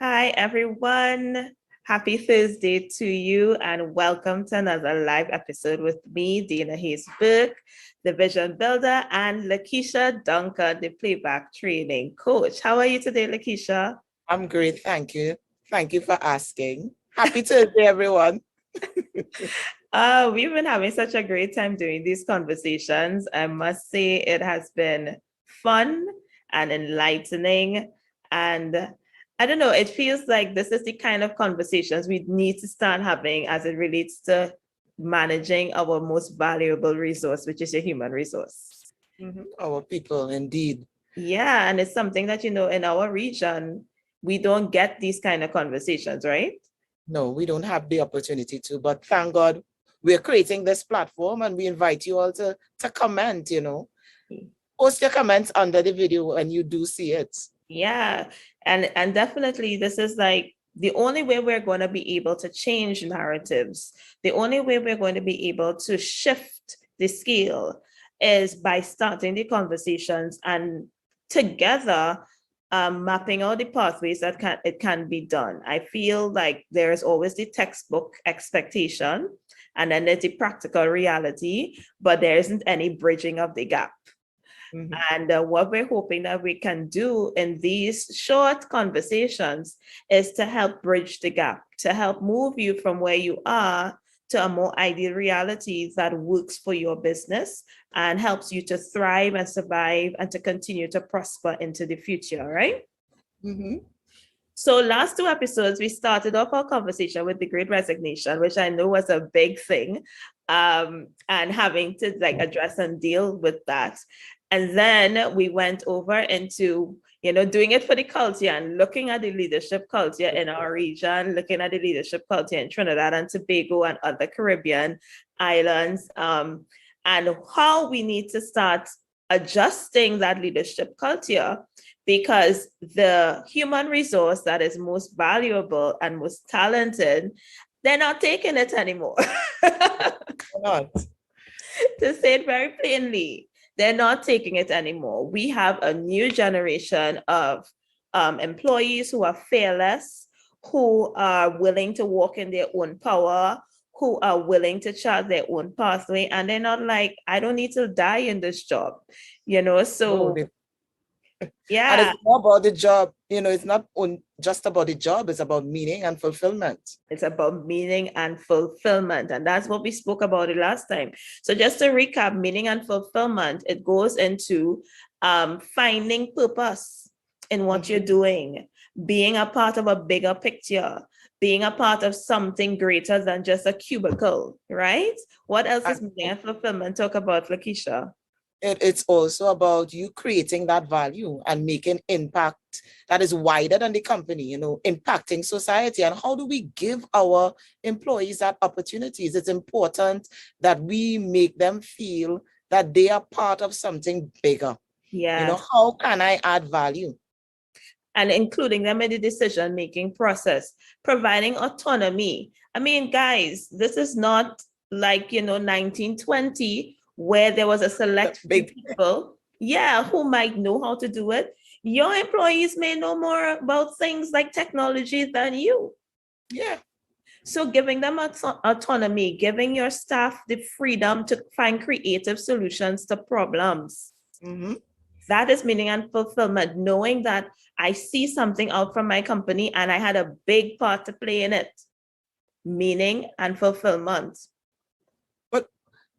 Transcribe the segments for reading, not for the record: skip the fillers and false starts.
Hi, everyone. Happy Thursday to you, and welcome to another live episode with me, Dina Hayes-Burke, the vision builder, and Leekeesha Duncan, the playback training coach. How are you today, Leekeesha? I'm great, thank you. Thank you for asking. Happy Thursday, everyone. We've been having such a great time doing these conversations. I must say it has been fun and enlightening. And I don't know, it feels like this is the kind of conversations we need to start having as it relates to managing our most valuable resource, which is your human resource. Our people, indeed. Yeah, and it's something that, in our region, we don't get these kind of conversations, right? No, we don't have the opportunity to, but thank God we're creating this platform and we invite you all to comment, Post your comments under the video when you do see it. Yeah, and definitely this is like the only way we're going to be able to change narratives, the only way we're going to be able to shift the scale is by starting the conversations and together mapping out the pathways that it can be done. I feel like there is always the textbook expectation and then there's the practical reality, but there isn't any bridging of the gap. And what we're hoping that we can do in these short conversations is to help bridge the gap, to help move you from where you are to a more ideal reality that works for your business and helps you to thrive and survive and to continue to prosper into the future, right? So last two episodes, we started off our conversation with the Great Resignation, which I know was a big thing, and having to like address and deal with that. And then we went over into, doing it for the culture and looking at the leadership culture in our region, looking at the leadership culture in Trinidad and Tobago and other Caribbean islands, and how we need to start adjusting that leadership culture because the human resource that is most valuable and most talented, they're not taking it anymore. Not. To say it very plainly, they're not taking it anymore. We have a new generation of employees who are fearless, who are willing to walk in their own power, who are willing to chart their own pathway, and they're not like, I don't need to die in this job, so And yeah. it's more about the job, it's not just about the job, it's about meaning and fulfillment. It's about meaning and fulfillment. And that's what we spoke about it last time. So just to recap, meaning and fulfillment, it goes into finding purpose in what you're doing, being a part of a bigger picture, being a part of something greater than just a cubicle, right? What else is meaning and fulfillment? Talk about, Leekeesha. It's also about you creating that value and making impact that is wider than the company, impacting society. And how do we give our employees that opportunities? It's important that we make them feel that they are part of something bigger. Yeah. How can I add value? And including them in the decision-making process, providing autonomy. I mean, guys, this is not like, 1920, where there was a select few people, who might know how to do it. Your employees may know more about things like technology than you. Yeah. So giving them autonomy, giving your staff the freedom to find creative solutions to problems. That is meaning and fulfillment, knowing that I see something out from my company and I had a big part to play in it. Meaning and fulfillment. But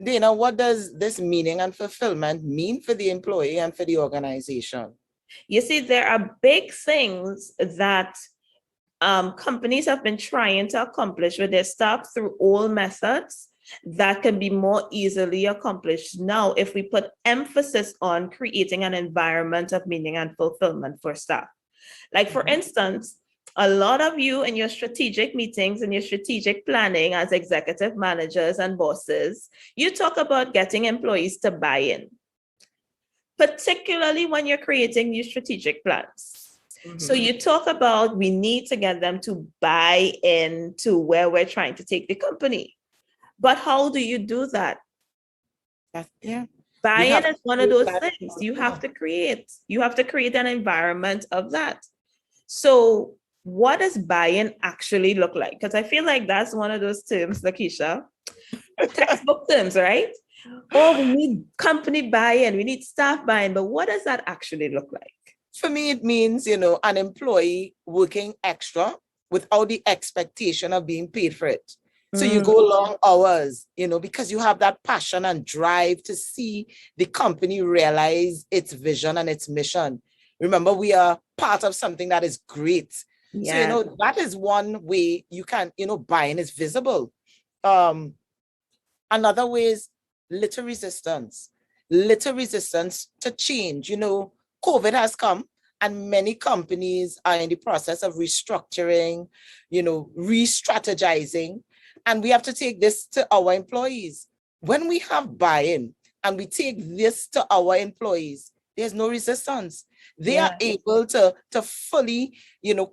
Dana, what does this meaning and fulfillment mean for the employee and for the organization? You see, there are big things that companies have been trying to accomplish with their staff through old methods that can be more easily accomplished now if we put emphasis on creating an environment of meaning and fulfillment for staff. Like, for instance, a lot of you in your strategic meetings and your strategic planning as executive managers and bosses, you talk about getting employees to buy in, particularly when you're creating new strategic plans. So you talk about we need to get them to buy into where we're trying to take the company. But how do you do that? Buy-in is one of those things you have to create. You have to create an environment of that. So what does buy-in actually look like? Because I feel like that's one of those terms, Leekeesha, textbook terms, right? Oh, we need company buy-in, we need staff buy-in, but what does that actually look like? For me, it means, an employee working extra without the expectation of being paid for it. So you go long hours, because you have that passion and drive to see the company realize its vision and its mission. Remember, we are part of something that is great. So, Yeah. that is one way you can, buy-in is visible. Another way is little resistance to change. COVID has come and many companies are in the process of restructuring, re-strategizing, and we have to take this to our employees. When we have buy-in and we take this to our employees, there's no resistance. They are able to fully,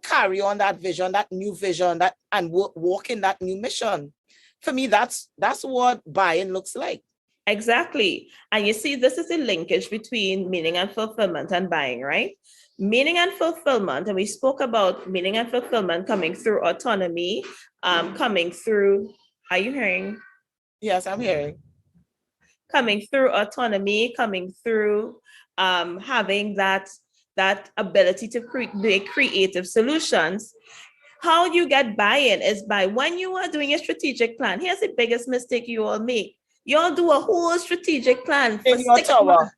carry on that vision, that new vision, and walk in that new mission. For me, that's what buy-in looks like. Exactly. And you see, this is the linkage between meaning and fulfillment and buying, right? Meaning and fulfillment, and we spoke about meaning and fulfillment coming through autonomy, coming through, are you hearing? Yes, I'm hearing. Coming through autonomy, coming through having that ability to create creative solutions. How you get buy-in is by when you are doing a strategic plan. Here's the biggest mistake you all make. You all do a whole strategic plan for In your 6 tower. months.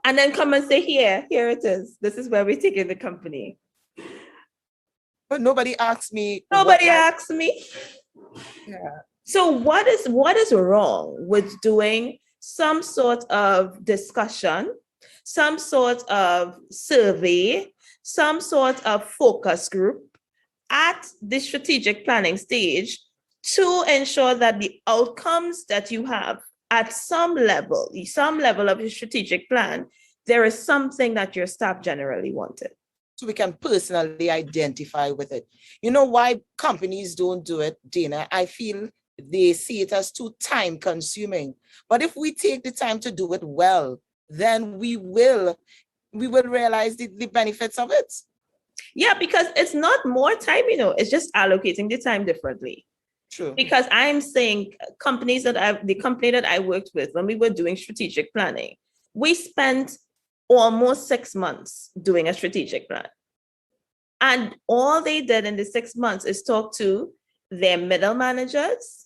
And then come and say, here it is. This is where we're taking the company. But nobody asks me. Nobody asks me. Yeah. So what is wrong with doing some sort of discussion, some sort of survey, some sort of focus group at the strategic planning stage to ensure that the outcomes that you have at some level of your strategic plan, there is something that your staff generally wanted. So we can personally identify with it. You know why companies don't do it, Dana? I feel they see it as too time consuming. But if we take the time to do it well, then we will realize the benefits of it. Yeah, because it's not more time, it's just allocating the time differently. True. Because I'm saying the company that I worked with, when we were doing strategic planning, we spent almost 6 months doing a strategic plan. And all they did in the 6 months is talk to their middle managers,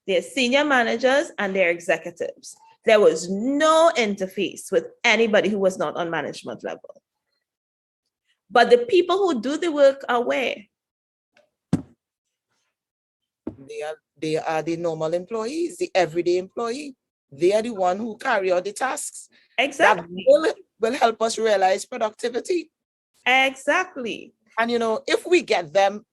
their senior managers, and their executives. There was no interface with anybody who was not on management level. But the people who do the work are where? They are the normal employees, the everyday employee. They are the one who carry out the tasks. Exactly. That will help us realize productivity. Exactly. And, if we get them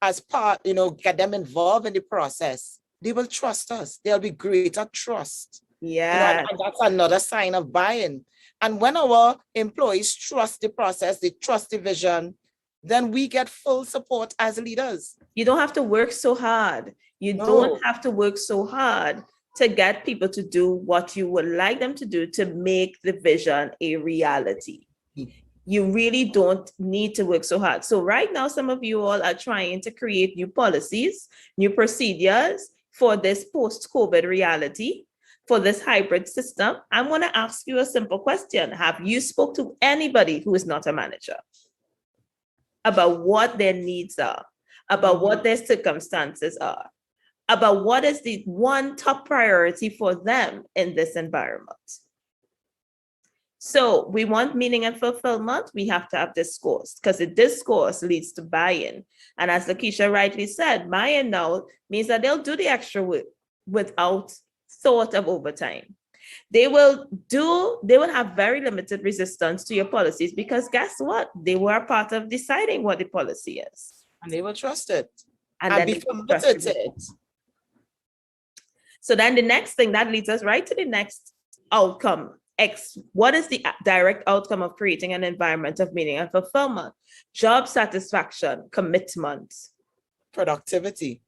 as part, get them involved in the process, they will trust us. There'll be greater trust. Yeah. And that's another sign of buy-in. And when our employees trust the process, they trust the vision, then we get full support as leaders. You don't have to work so hard. You don't have to work so hard to get people to do what you would like them to do to make the vision a reality. You really don't need to work so hard. So right now, some of you all are trying to create new policies, new procedures for this post-COVID reality, for this hybrid system. I'm going to ask you a simple question. Have you spoke to anybody who is not a manager about what their needs are, about what their circumstances are, about what is the one top priority for them in this environment? So we want meaning and fulfillment. We have to have discourse, because the discourse leads to buy-in. And as Leekeesha rightly said, buy-in now means that they'll do the extra work without thought of overtime. They will have very limited resistance to your policies, because guess what? They were a part of deciding what the policy is. And they will trust it. And be committed to it. So then the next thing that leads us right to the next outcome. What is the direct outcome of creating an environment of meaning and fulfillment? Job satisfaction, commitment. Productivity.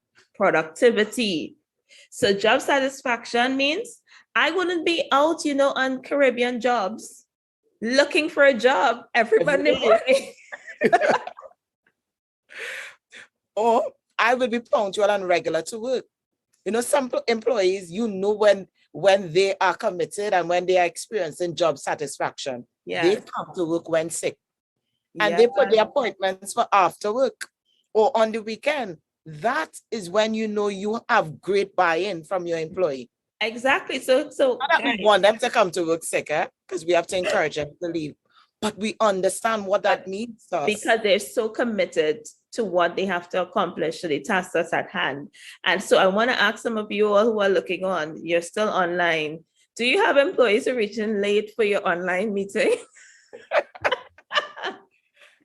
So job satisfaction means I wouldn't be out, on Caribbean jobs, looking for a job every Monday morning. Or I will be punctual and regular to work. Some employees, when they are committed and when they are experiencing job satisfaction, they Yes. come to work when sick. And Yeah. they put their appointments for after work or on the weekend. That is when you have great buy-in from your employee. Exactly. So Not that we guys, want them to come to work sick, because we have to encourage them to leave. But we understand what that means to us. because they're so committed to what they have to accomplish, to the tasks that's at hand. And so I want to ask some of you all who are looking on, you're still online. Do you have employees who are reaching late for your online meeting?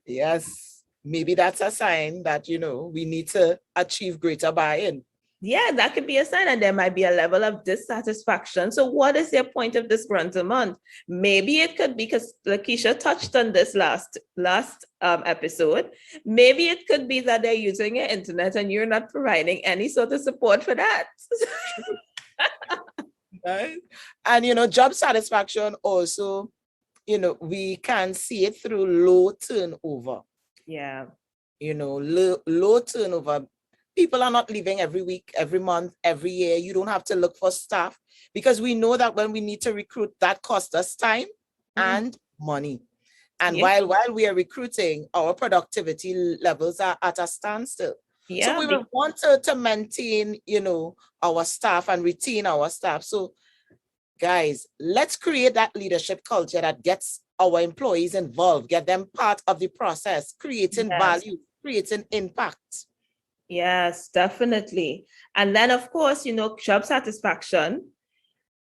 Yes, maybe that's a sign that, we need to achieve greater buy-in. Yeah, that could be a sign, and there might be a level of dissatisfaction. So what is your point of this grant a month? Maybe it could be, because Leekeesha touched on this last episode. Maybe it could be that they're using your internet and you're not providing any sort of support for that. Right? And job satisfaction also, we can see it through low turnover. Yeah. Low turnover. People are not leaving every week, every month, every year. You don't have to look for staff, because we know that when we need to recruit, that costs us time and money. And while we are recruiting, our productivity levels are at a standstill. Yeah. So we will want to maintain, our staff and retain our staff. So guys, let's create that leadership culture that gets our employees involved, get them part of the process, creating value, creating impact. Yes, definitely. And then, of course, job satisfaction.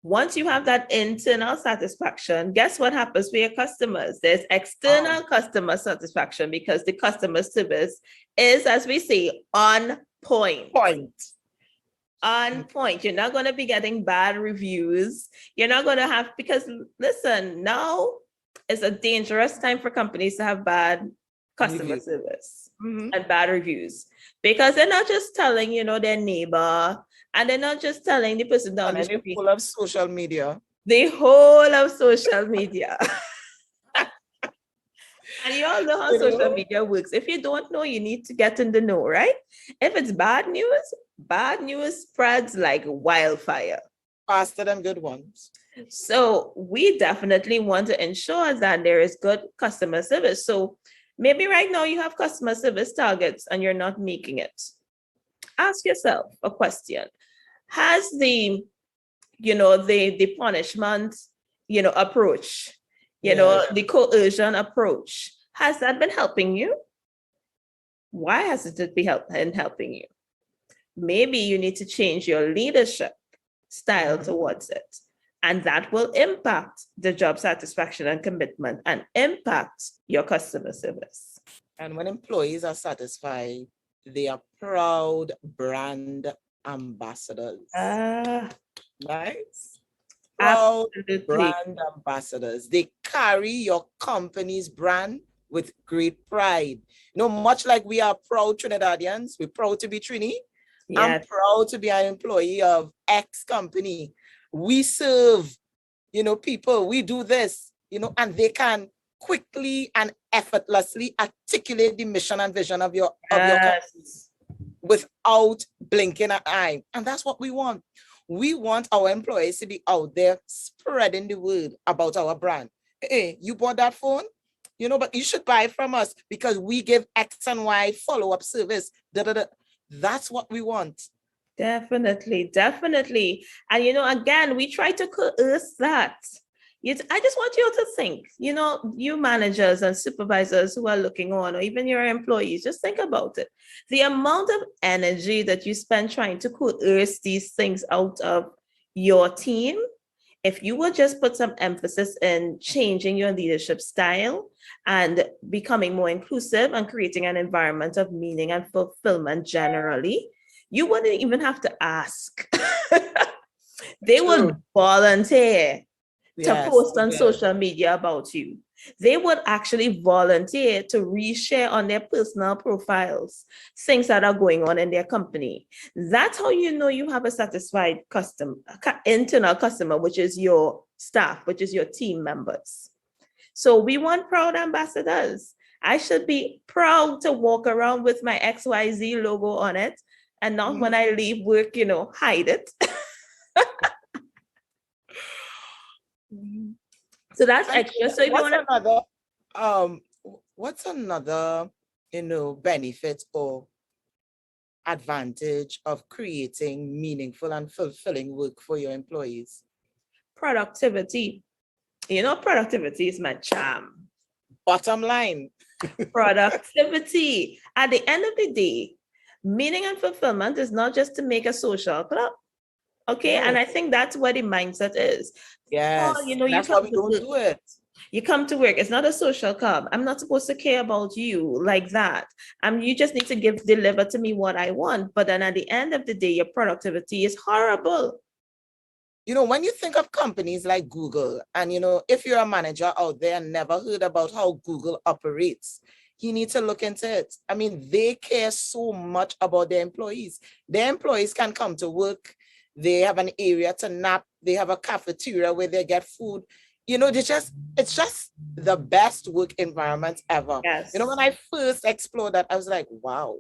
Once you have that internal satisfaction, guess what happens for your customers? There's external customer satisfaction, because the customer service is, as we say, on point. On point. You're not going to be getting bad reviews. You're not going to have, because listen, now is a dangerous time for companies to have bad customer service and bad reviews, because they're not just telling, their neighbor, and they're not just telling the person down the street. Full of social media. The whole of social media. And you all know how social media works. If you don't know, you need to get in the know, right? If it's bad news spreads like wildfire. Faster than good ones. So we definitely want to ensure that there is good customer service. So maybe right now you have customer service targets and you're not making it. Ask yourself a question. Has the punishment, approach, the coercion approach, has that been helping you? Why hasn't it been helping you? Maybe you need to change your leadership style towards it. And that will impact the job satisfaction and commitment and impact your customer service. And when employees are satisfied, they are proud brand ambassadors. Nice. Proud brand ambassadors. They carry your company's brand with great pride. Much like we are proud Trinidadians, we're proud to be Trini. Yes. I'm proud to be an employee of X company. We serve, people, we do this, and they can quickly and effortlessly articulate the mission and vision of your company without blinking an eye. And that's what we want. We want our employees to be out there spreading the word about our brand. Hey, you bought that phone? But you should buy from us because we give X and Y follow-up service. That's what we want. Definitely. And, again, we try to coerce that. I just want you to think, you managers and supervisors who are looking on, or even your employees, just think about it. The amount of energy that you spend trying to coerce these things out of your team, if you would just put some emphasis in changing your leadership style and becoming more inclusive and creating an environment of meaning and fulfillment generally, you wouldn't even have to ask. They would volunteer to post on social media about you. They would actually volunteer to reshare on their personal profiles things that are going on in their company. That's how you know you have a satisfied internal customer, which is your staff, which is your team members. So we want proud ambassadors. I should be proud to walk around with my XYZ logo on it and not when I leave work, hide it. So that's And extra. So if you want to, what's another, benefit or advantage of creating meaningful and fulfilling work for your employees? productivity. Productivity is my charm. Bottom line. Productivity. At the end of the day, meaning and fulfillment is not just to make a social club. Okay. No. And I think that's where the mindset is. Yes. You That's why come we to don't work. do it. You come to work. It's not a social club. I'm not supposed to care about you like that. You just need to deliver to me what I want. But then at the end of the day, your productivity is horrible. When you think of companies like Google, and if you're a manager out there and never heard about how Google operates, you need to look into it. I mean, they care so much about their employees. Their employees can come to work. They have an area to nap. They have a cafeteria where they get food. It's just the best work environment ever. Yes. When I first explored that, I was like, wow,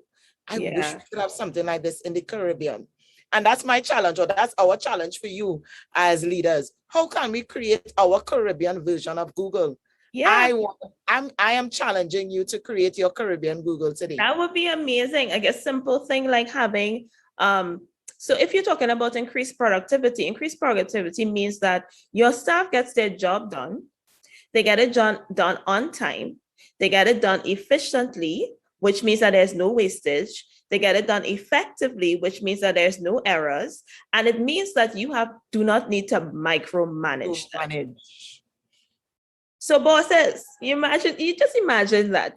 I wish we could have something like this in the Caribbean. And that's my challenge, or that's our challenge for you as leaders. How can we create our Caribbean version of Google? Yeah. I am challenging you to create your Caribbean Google today. That would be amazing. I guess simple thing like having, so if you're talking about increased productivity means that your staff gets their job done. They get it done on time. They get it done efficiently, which means that there's no wastage. They get it done effectively, which means that there's no errors. And it means that you do not need to micromanage them. So bosses, you just imagine that.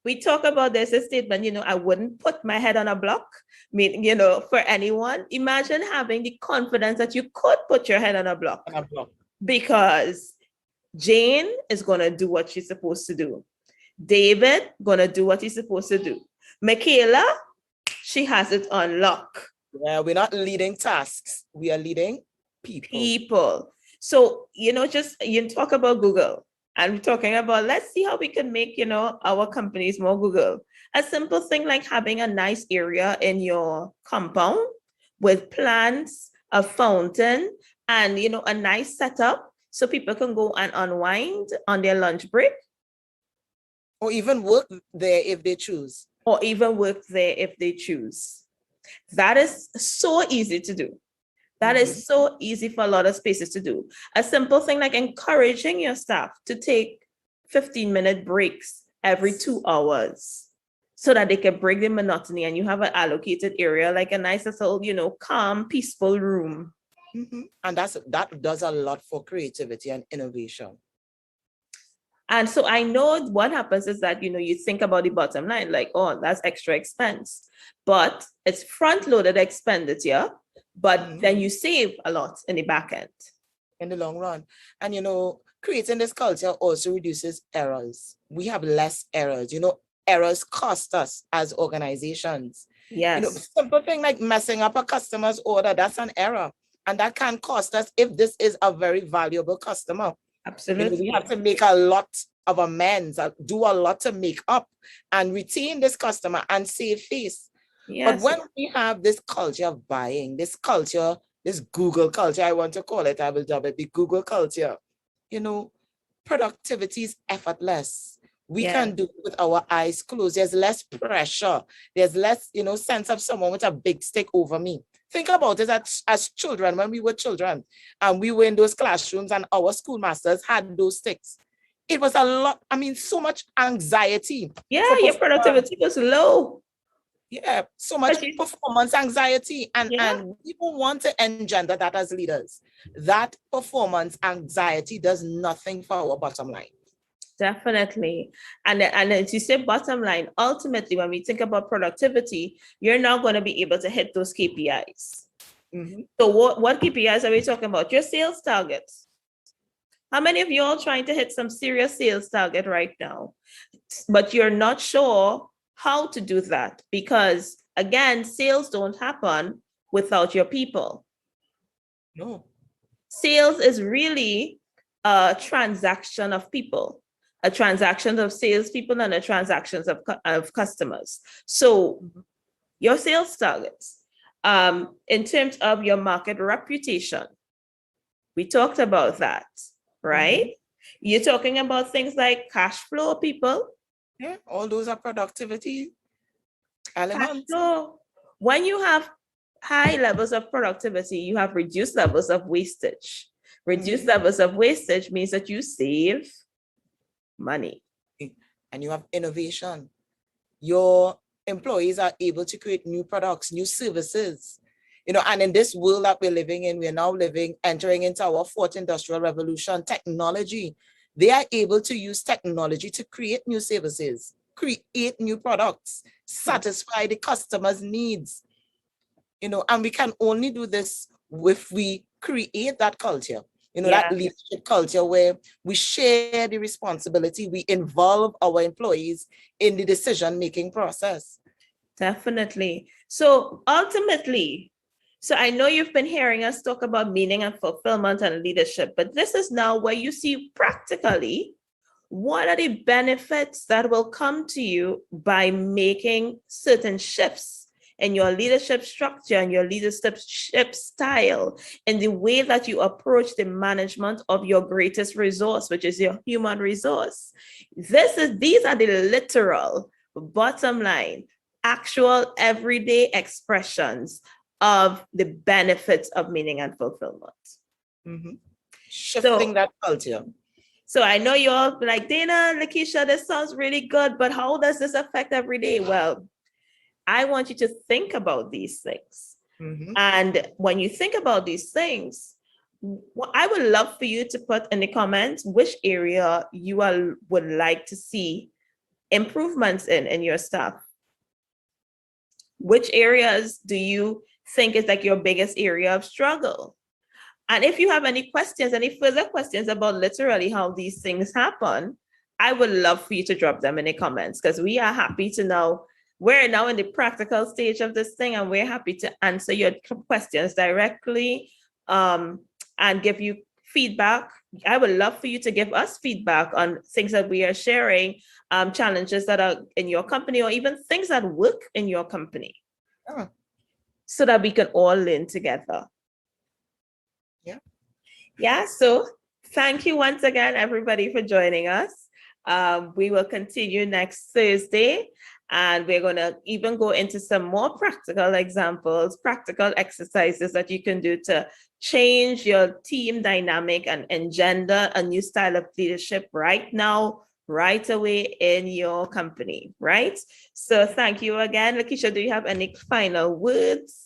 We talk about this statement, I wouldn't put my head on a block, for anyone. Imagine having the confidence that you could put your head on a block. Because Jane is going to do what she's supposed to do. David going to do what he's supposed to do. Michaela, she has it on lock. Yeah, we're not leading tasks. We are leading people. So, you talk about Google, and we're talking about, let's see how we can make, our companies more Google. A simple thing like having a nice area in your compound with plants, a fountain, and, a nice setup so people can go and unwind on their lunch break. Or even work there if they choose. That is so easy to do. That is so easy for a lot of spaces to do. A simple thing like encouraging your staff to take 15-minute breaks every 2 hours so that they can break the monotony, and you have an allocated area, like a nice little, calm, peaceful room. And that does a lot for creativity and innovation. And so I know what happens is that, you think about the bottom line, like, oh, that's extra expense, but it's front-loaded expenditure, but then you save a lot in the back end. In the long run. And, creating this culture also reduces errors. We have less errors. Errors cost us as organizations. Yes. Simple thing like messing up a customer's order, that's an error. And that can cost us if this is a very valuable customer. Absolutely. We have to make a lot of amends, do a lot to make up and retain this customer and save face. Yes. But when we have this culture of buying, this culture, this Google culture, I want to call it, I will dub it the Google culture, productivity is effortless. We can do it with our eyes closed. There's less pressure. There's less, sense of someone with a big stick over me. Think about it as children, when we were children and we were in those classrooms and our schoolmasters had those sticks. It was a lot, so much anxiety. Yeah, your productivity was low. Yeah, so much performance anxiety. And people want to engender that as leaders. That performance anxiety does nothing for our bottom line. Definitely. And as you say, bottom line, ultimately, when we think about productivity, you're not going to be able to hit those KPIs. So what KPIs are we talking about? Your sales targets. How many of you all trying to hit some serious sales target right now? But you're not sure how to do that because, again, sales don't happen without your people. No. Sales is really a transaction of people. a transactions of salespeople and a transactions of customers. So your sales targets, in terms of your market reputation, we talked about that, right? Mhm. You're talking about things like cash flow, people. Yeah, all those are productivity Cash elements. flow. When you have high levels of productivity, you have reduced levels of wastage. Reduced levels of wastage means that you save money. And you have innovation. Your employees are able to create new products, new services. And in this world that we're living in, we're now entering into our fourth industrial revolution, technology. They are able to use technology to create new services, create new products, satisfy the customer's needs. And we can only do this if we create that culture, that leadership culture where we share the responsibility, we involve our employees in the decision-making process. Definitely. So ultimately, so I know you've been hearing us talk about meaning and fulfillment and leadership, but this is now where you see practically what are the benefits that will come to you by making certain shifts in your leadership structure and your leadership style and the way that you approach the management of your greatest resource, which is your human resource. These are the literal bottom line, actual everyday expressions of the benefits of meaning and fulfillment. Mm-hmm. Shifting that culture. So I know you're all like, Dana, Leekeesha, this sounds really good, but how does this affect every day? Well, I want you to think about these things. Mm-hmm. And when you think about these things, I would love for you to put in the comments which area you would like to see improvements in your staff. Which areas do you think is like your biggest area of struggle? And if you have any questions, any further questions about literally how these things happen, I would love for you to drop them in the comments because we are happy to know. We're now in the practical stage of this thing and we're happy to answer your questions directly and give you feedback. I would love for you to give us feedback on things that we are sharing, challenges that are in your company or even things that work in your company so that we can all learn together. Yeah, so thank you once again, everybody, for joining us. We will continue next Thursday, and we're going to even go into some more practical examples, practical exercises that you can do to change your team dynamic and engender a new style of leadership right now, right away in your company, right? So thank you again. Leekeesha, do you have any final words?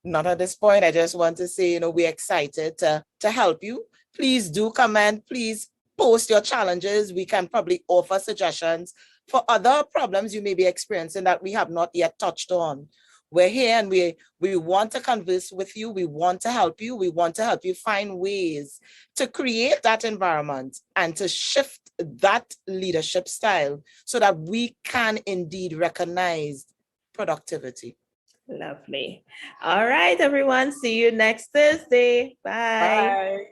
Not at this point. I just want to say, we're excited to help you. Please do comment. Please post your challenges. We can probably offer suggestions for other problems you may be experiencing that we have not yet touched on. We're here and we want to converse with you. We want to help you. We want to help you find ways to create that environment and to shift that leadership style so that we can indeed recognize productivity. Lovely. All right, everyone. See you next Thursday. Bye. Bye.